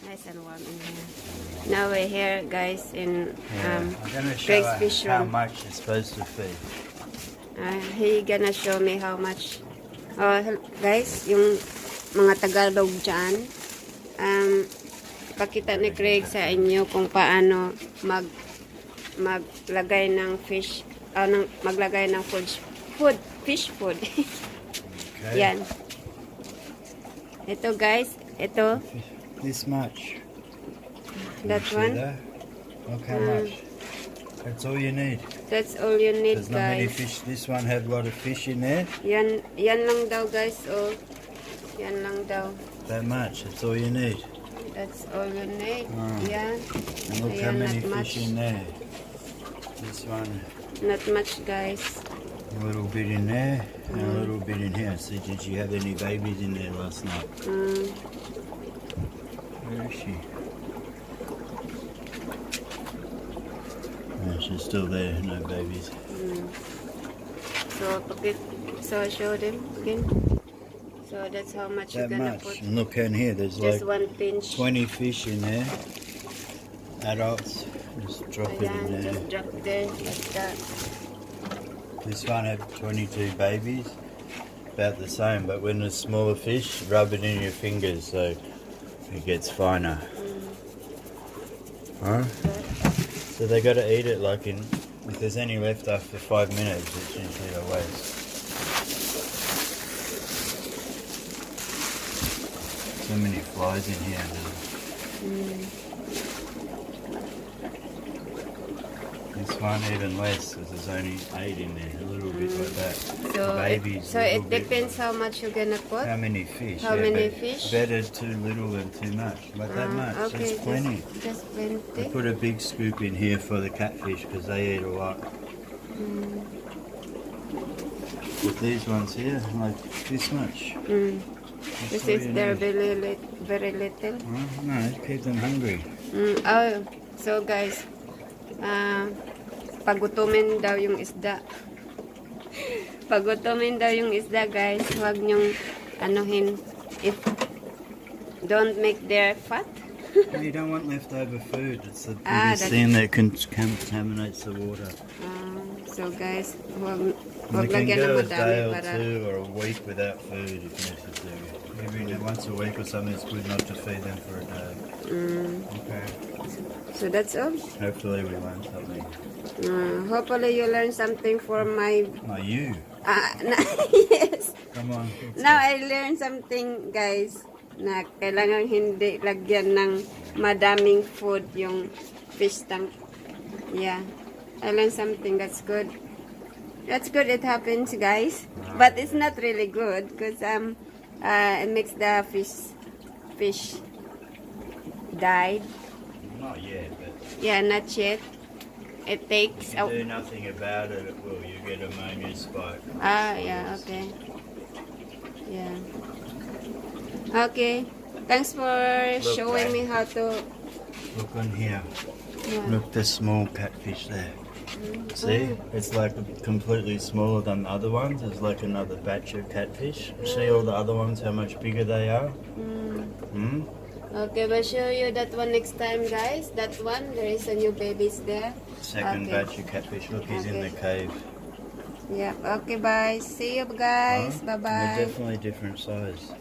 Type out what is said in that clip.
Nice and warm in here. Now we're here, guys, in I'm going to show Greg's her fish how room. much it's supposed to feed. He gonna show me how much. Guys, yung mga Tagalog dyan, pakita ni Craig sa inyo kung paano maglagay ng fish, maglagay ng fish food. Okay. Yan. Ito, guys, ito. This much. That You see one. that? Look how much. That's all you need. That's all you need, There's not many guys. fish. This one had a lot of fish in there. Yan lang daw, guys. Oh, yan lang daw. That much. That's all you need. That's all you need. Oh. Yan. And look how Ayan, many not fish much. in there. This one, Not much, guys. a little bit in there, and a little bit in here. So did you have any babies in there last night? Where is she? No, she's still there. No babies. So show them again. So that's how much That you're gonna much. put. And look in here. There's Just like one pinch. 20 fish in there. Adults. Just drop it in Ayan, there. just drop there like that. This one had 22 babies. About the same, but when there's smaller fish, rub it in your fingers so it gets finer. Huh? So they got to eat it like in. If there's any left after 5 minutes, it's usually a waste. So many flies in here now. This one even less because there's only 8 in there, a little bit like that. So Babies. so a it little bit depends like- how much you're gonna put. How many fish? How many but fish? Better too little than too much. But that much, Okay, that's plenty. Just I plenty. put a big scoop in here for the catfish because they eat a lot. But these ones here, like this much. That's This all is you their need. very little. No, keep them hungry. Oh, so guys, pagutumin daw yung isda. Pagutumin daw yung isda, guys. Huwag nyong anuhin. Don't make their fat. No, you don't want leftover food. It's the that's- biggest thing that contaminates the water. So guys, huwag And they can lagyan go ng a madami day or para... 2 or a week without food if necessary. Once a week or something, it's good not to feed them for a day. Okay. So that's all. Hopefully we learn something. Hopefully you learn something from my... Not you. Yes. Come on. Now I learned something, guys, na kailangan hindi lagyan ng madaming food yung fish tank. Yeah. I learned something that's good. That's good it happens, guys. But it's not really good because it makes the fish died. Not yet, but Yeah, not yet. It takes if you do nothing about it, it will. You get ammonia spike. yeah, okay. Yeah. Okay. Thanks for showing me how to... Look on here. Yeah. Look, the small catfish there. See? It's like completely smaller than the other ones. It's like another batch of catfish. See all the other ones, how much bigger they are? Okay, we'll show you that one next time, guys. That one, there is a new babies there. Second Okay. batch of catfish. Look, he's in the cave. Yeah, okay, bye. See you guys. Huh? Bye-bye. They're definitely different size.